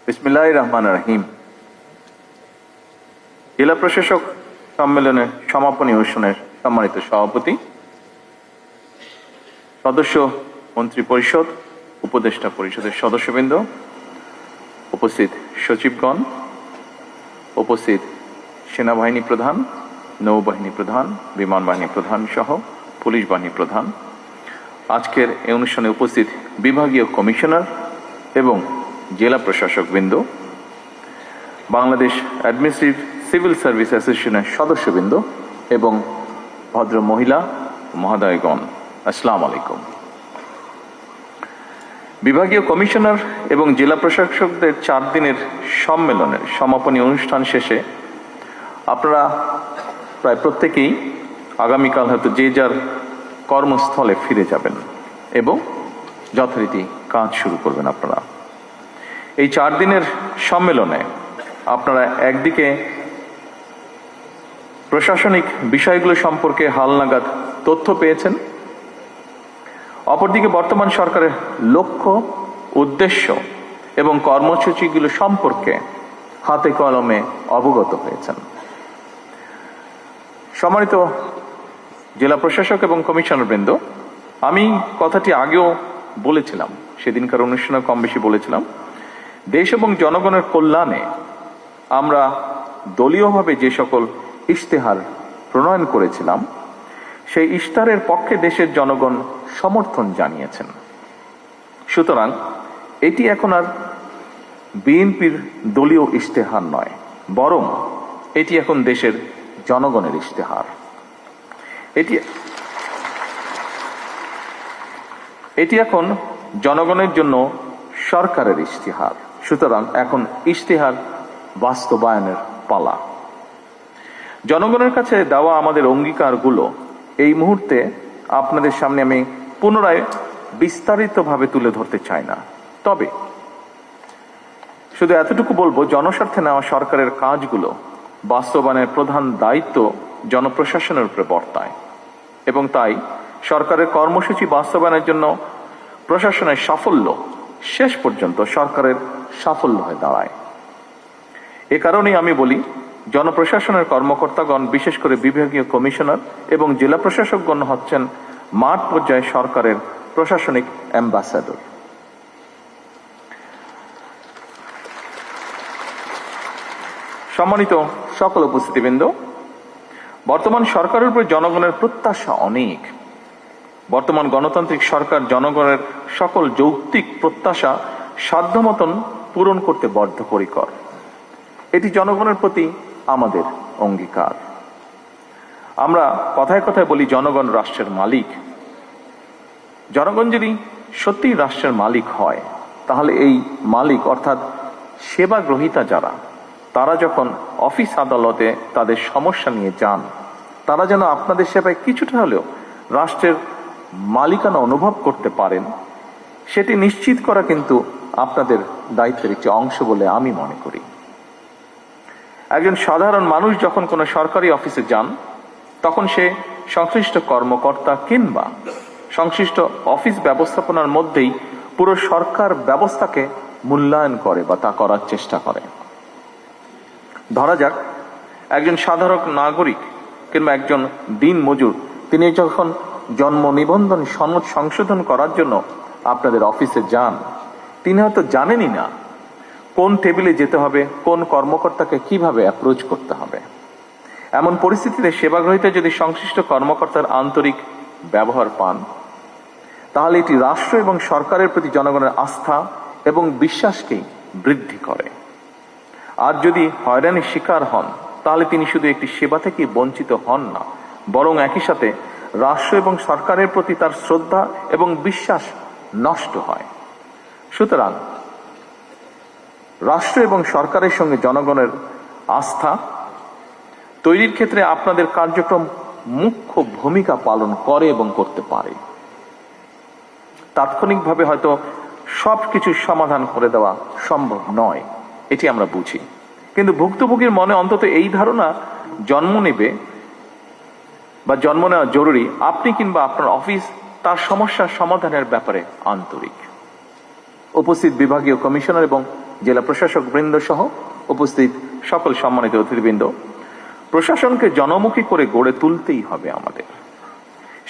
বিসমিল্লাহির রহমানির রহিম। জেলা প্রশাসক সম্মেলনের সমাপনী অনুষ্ঠানের সম্মানিত সভাপতি, সদস্য মন্ত্রী পরিষদ, উপদেষ্টা পরিষদের সদস্যবৃন্দ, উপস্থিত সচিবগণ, উপস্থিত সেনাবাহিনী প্রধান, নৌবাহিনী প্রধান, বিমান বাহিনী প্রধান সহ পুলিশ বাহিনী প্রধান, আজকের এই অনুষ্ঠানে উপস্থিত বিভাগীয় কমিশনার এবং জেলা প্রশাসকবৃন্দ, বাংলাদেশ অ্যাডমিনিস্ট্রেটিভ সিভিল সার্ভিস অ্যাসোসিয়েশনের সদস্যবৃন্দ এবং ভদ্র মহিলা মহোদয়গণ, আসসালামু আলাইকুম। বিভাগীয় কমিশনার এবং জেলা প্রশাসকদের 4 দিনের সম্মেলনের সমাপনী অনুষ্ঠান শেষে আপনারা প্রায় প্রত্যেকেই আগামীকাল হয়তো যে যার কর্মস্থলে ফিরে যাবেন এবং যথারীতি কাজ শুরু করবেন। আপনারা এই 4 দিনের সম্মেলনে আপনারা একদিকে প্রশাসনিক বিষয়গুলো সম্পর্কে হালনাগাদ তথ্য পেয়েছেন, অপরদিকে বর্তমান সরকারের লক্ষ্য, উদ্দেশ্য এবং কর্মসূচিগুলো সম্পর্কে হাতে কলমে অবগত হয়েছেন। সম্মানিত জেলা প্রশাসক এবং কমিশনারবৃন্দ, আমি কথাটি আগেও বলেছিলাম, সেদিনকার অনুষ্ঠানে কম বেশি বলেছিলাম, দেশ এবং জনগণের কল্যাণে আমরা দলীয়ভাবে যে সকল ইশতেহার প্রণয়ন করেছিলাম সেই ইশতেহারের পক্ষে দেশের জনগণ সমর্থন জানিয়েছেন। সুতরাং এটি এখন আর বিএনপির দলীয় ইশতেহার নয়, বরং এটি এখন দেশের জনগণের ইশতেহার। এটি এখন জনগণের জন্য সরকারের ইশতেহার। সুতরাং এখন ইশতেহার বাস্তবায়নের পালা। জনগণের কাছে দেওয়া আমাদের অঙ্গীকারগুলো এই মুহূর্তে আপনাদের সামনে আমি পুনরায় বিস্তারিতভাবে তুলে ধরতে চাই না, তবে শুধু এতটুকু বলবো, জনস্বার্থে নেওয়া সরকারের কাজগুলো বাস্তবায়নের প্রধান দায়িত্ব জনপ্রশাসনের উপরে বর্তায় এবং তাই সরকারের কর্মসূচি বাস্তবায়নের জন্য প্রশাসনের সাফল্য শেষ পর্যন্ত সরকারের সাফল্য হয়ে দাঁড়ায়। এ কারণেই আমি বলি, জনপ্রশাসনের কর্মকর্তাগণ, বিশেষ করে বিভাগীয় কমিশনার এবং জেলা প্রশাসকগণ হচ্ছেন মাঠ পর্যায়ে সরকারের প্রশাসনিক অ্যাম্বাসাডর। সম্মানিত সকল উপস্থিতিবৃন্দ, বর্তমান সরকারের উপর জনগণের প্রত্যাশা অনেক। বর্তমান গণতান্ত্রিক সরকার জনগণের সকল যৌক্তিক প্রত্যাশা সাধ্যমতন পূরণ করতে বদ্ধপরিকর। এটি জনগণের প্রতি আমাদের অঙ্গীকার। আমরা কথায় কথায় বলি জনগণ রাষ্ট্রের মালিক। জনগণ যদি সত্যি রাষ্ট্রের মালিক হয়, তাহলে এই মালিক অর্থাৎ সেবা গ্রহীতা যারা, তারা যখন অফিস আদালতে তাদের সমস্যা নিয়ে যান, তারা যেন আপনাদের সেবায় কিছুটা হলেও রাষ্ট্রের মালিকানা অনুভব করতে পারেন, সেটি নিশ্চিত করা কিন্তু আপনাদের দায়িত্বের একটি অংশ বলে আমি মনে করি। একজন সাধারণ মানুষ যখন কোনো সরকারি অফিসে যান, তখন সে সংশ্লিষ্ট কর্মকর্তা কিংবা সংশ্লিষ্ট অফিস ব্যবস্থাপনার মধ্যেই পুরো সরকার ব্যবস্থাকে মূল্যায়ন করে বা তা করার চেষ্টা করে। ধরা যাক, একজন সাধারণ নাগরিক কিংবা একজন দিন মজুর, তিনি যখন জন্ম নিবন্ধন সনদ সংশোধন করার জন্য আপনাদের অফিসে যান, তিনি হয়তো জানেনই না কোন টেবিলে যেতে হবে, কোন কর্মকর্তাকে কিভাবে অ্যাপ্রোচ করতে হবে। এমন পরিস্থিতিতে সেবাগ্রহীতা যদি সংশ্লিষ্ট কর্মকর্তার আন্তরিক ব্যবহার পান, তাহলে এটি রাষ্ট্র এবং সরকারের প্রতি জনগণের আস্থা এবং বিশ্বাসকেই বৃদ্ধি করে। আর যদি হয়রানির শিকার হন, তাহলে তিনি শুধু একটি সেবা থেকে বঞ্চিত হন না, বরং একই সাথে রাষ্ট্র এবং সরকারের প্রতি তার শ্রদ্ধা এবং বিশ্বাস নষ্ট হয়। সুতরাং রাষ্ট্র এবং সরকারের সঙ্গে জনগণের আস্থা তৈরির ক্ষেত্রে আপনাদের কার্যক্রম মুখ্য ভূমিকা পালন করে এবং করতে পারে। তাৎক্ষণিকভাবে হয়তো সবকিছু সমাধান করে দেওয়া সম্ভব নয়, এটি আমরা বুঝি, কিন্তু ভুক্তভোগীর মনে অন্তত এই ধারণা জন্ম নেবে বা জন্ম নেওয়া জরুরি, আপনি কিংবা আপনার অফিস তার সমস্যার সমাধানের ব্যাপারে আন্তরিক। উপস্থিত বিভাগীয় কমিশনার এবং জেলা প্রশাসক বৃন্দ সহ উপস্থিত সকল সম্মানিত অতিথিবৃন্দ, প্রশাসনকে জনমুখী করে গড়ে তুলতেই হবে আমাদের।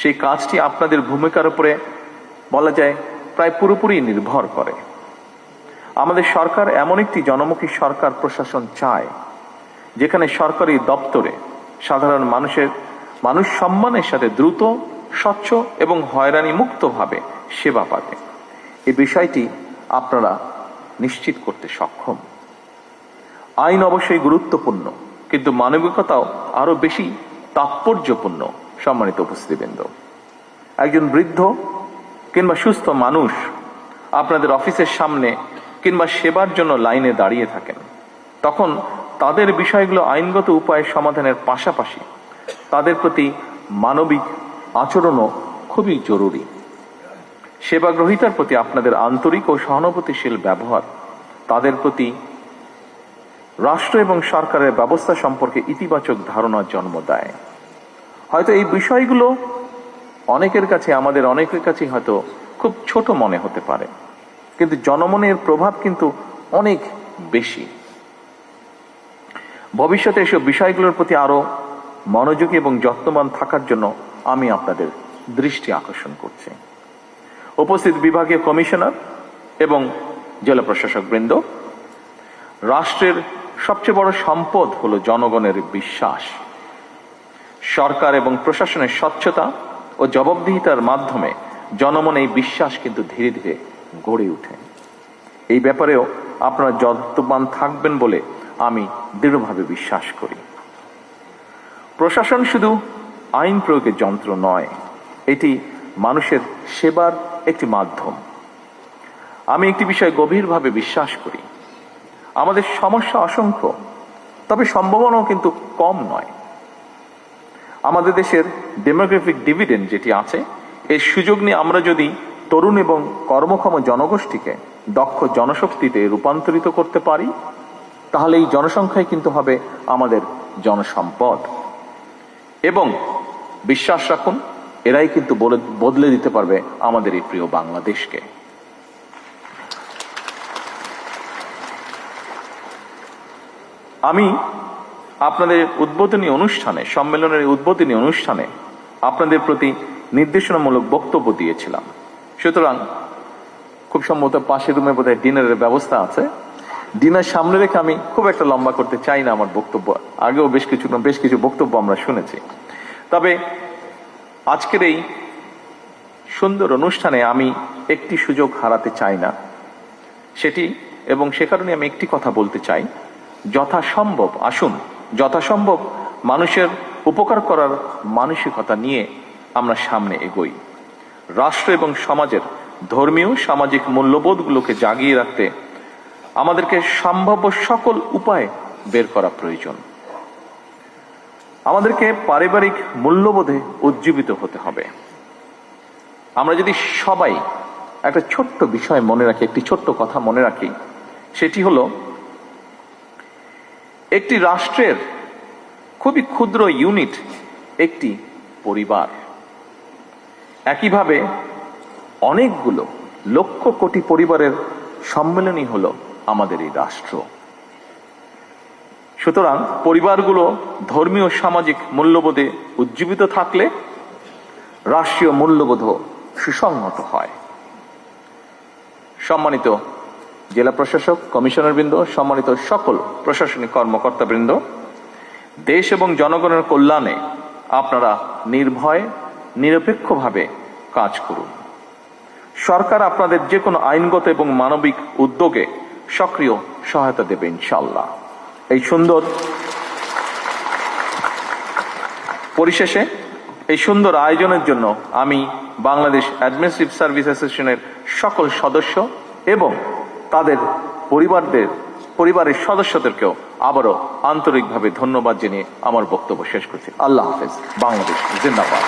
সেই কাজটি আপনাদের ভূমিকার উপরে বলা যায় প্রায় পুরোপুরি নির্ভর করে। আমাদের সরকার এমন একটি জনমুখী সরকার প্রশাসন চায়, যেখানে সরকারি দপ্তরে সাধারণ মানুষ সম্মানের সাথে দ্রুত, স্বচ্ছ এবং হয়রানি মুক্তভাবে সেবা পাবে। এই বিষয়টি আপনারা নিশ্চিত করতে সক্ষম। আইন অবশ্যই গুরুত্বপূর্ণ, কিন্তু মানবিকতাও আরো বেশি তাৎপর্যপূর্ণ। সম্মানিত উপস্থিতিবৃন্দ, একজন বৃদ্ধ কিংবা সুস্থ মানুষ আপনাদের অফিসের সামনে কিংবা সেবার জন্য লাইনে দাঁড়িয়ে থাকেন, তখন তাদের বিষয়গুলো আইনগত উপায়ে সমাধানের পাশাপাশি তাদের প্রতি মানবিক আচরণও খুবই জরুরি। সেবা গ্রহীতার প্রতি আপনাদের আন্তরিক ও সহানুভূতিশীল ব্যবহার তাদের প্রতি রাষ্ট্র এবং সরকারের ব্যবস্থা সম্পর্কে ইতিবাচক ধারণার জন্ম দেয়। হয়তো এই বিষয়গুলো আমাদের অনেকের কাছে হয়তো খুব ছোট মনে হতে পারে, কিন্তু জনমনের প্রভাব কিন্তু অনেক বেশি। ভবিষ্যতে এসব বিষয়গুলোর প্রতি আরো মনোযোগী এবং যত্নবান থাকার জন্য আমি আপনাদের দৃষ্টি আকর্ষণ করছি। উপস্থিত বিভাগীয় কমিশনার এবং জেলা প্রশাসক বৃন্দ, রাষ্ট্রের সবচেয়ে বড় সম্পদ হলো জনগণের বিশ্বাস। সরকার এবং প্রশাসনের স্বচ্ছতা ও জবাবদিহিতার মাধ্যমে জনমন এই বিশ্বাস কিন্তু ধীরে ধীরে গড়ে ওঠে। এই ব্যাপারেও আপনারা যত্নবান থাকবেন বলে আমি দৃঢ়ভাবে বিশ্বাস করি। প্রশাসন শুধু আইন প্রয়োগের যন্ত্র নয়, এটি মানুষের সেবার একটি মাধ্যম। আমি একটি বিষয় গভীরভাবে বিশ্বাস করি, আমাদের সমস্যা অসংখ্য, তবে সম্ভাবনাও কিন্তু কম নয়। আমাদের দেশের ডেমোগ্রাফিক ডিভিডেন্ড যেটি আছে, এর সুযোগ নিয়ে আমরা যদি তরুণ এবং কর্মক্ষম জনগোষ্ঠীকে দক্ষ জনশক্তিতে রূপান্তরিত করতে পারি, তাহলে এই জনসংখ্যাই কিন্তু হবে আমাদের জনসম্পদ। এবং বিশ্বাস রাখুন, এরাই কিন্তু বদলে দিতে পারবে আমাদের এই প্রিয় বাংলাদেশকে। আমি আপনাদের উদ্বোধনী অনুষ্ঠানে, সম্মেলনের উদ্বোধনী অনুষ্ঠানে আপনাদের প্রতি নির্দেশনামূলক বক্তব্য দিয়েছিলাম। সুতরাং খুব সম্ভবত পাশের রুমে বোধহয় ডিনারের ব্যবস্থা আছে। ডিনার সামনে রেখে আমি খুব একটা লম্বা করতে চাই না আমার বক্তব্য। আগেও বেশ কিছু বক্তব্য আমরা শুনেছি, তবে আজকের এই সুন্দর অনুষ্ঠানে আমি একটি সুযোগ হারাতে চাই না সেটি, এবং সে কারণে আমি একটি কথা বলতে চাই। যথাসম্ভব আসুন, যথাসম্ভব মানুষের উপকার করার মানসিকতা নিয়ে আমরা সামনে এগোই। রাষ্ট্র এবং সমাজের ধর্মীয় সামাজিক মূল্যবোধগুলোকে জাগিয়ে রাখতে আমাদেরকে সম্ভাব্য সকল উপায় বের করা প্রয়োজন। আমাদেরকে পারিবারিক মূল্যবোধে উজ্জীবিত হতে হবে। আমরা যদি সবাই একটা ছোট্ট বিষয় মনে রাখি, একটি ছোট্ট কথা মনে রাখি, সেটি হলো একটি রাষ্ট্রের খুবই ক্ষুদ্র ইউনিট একটি পরিবার। একইভাবে অনেকগুলো লক্ষ কোটি পরিবারের সম্মেলনই হলো আমাদের এই রাষ্ট্র। সুতরাং পরিবারগুলো ধর্মীয় সামাজিক মূল্যবোধে উজ্জীবিত থাকলে রাষ্ট্রীয় মূল্যবোধও সুসংহত হয়। সম্মানিত জেলা প্রশাসক, কমিশনার বৃন্দ, সম্মানিত সকল প্রশাসনিক কর্মকর্তা বৃন্দ, দেশ এবং জনগণের কল্যাণে আপনারা নির্ভয় নিরপেক্ষভাবে কাজ করুন। সরকার আপনাদের যে কোনো আইনগত এবং মানবিক উদ্যোগে সক্রিয় সহায়তা দেবে ইনশাআল্লাহ। এই সুন্দর পরিশেষে এই সুন্দর আয়োজনের জন্য আমি বাংলাদেশ অ্যাডমিনিস্ট্রেটিভ সার্ভিস অ্যাসোসিয়েশনের সকল সদস্য এবং তাদের পরিবারের সদস্যদেরকেও আবারও আন্তরিকভাবে ধন্যবাদ জানিয়ে আমার বক্তব্য শেষ করছি। আল্লাহ হাফেজ। বাংলাদেশ জিন্দাবাদ।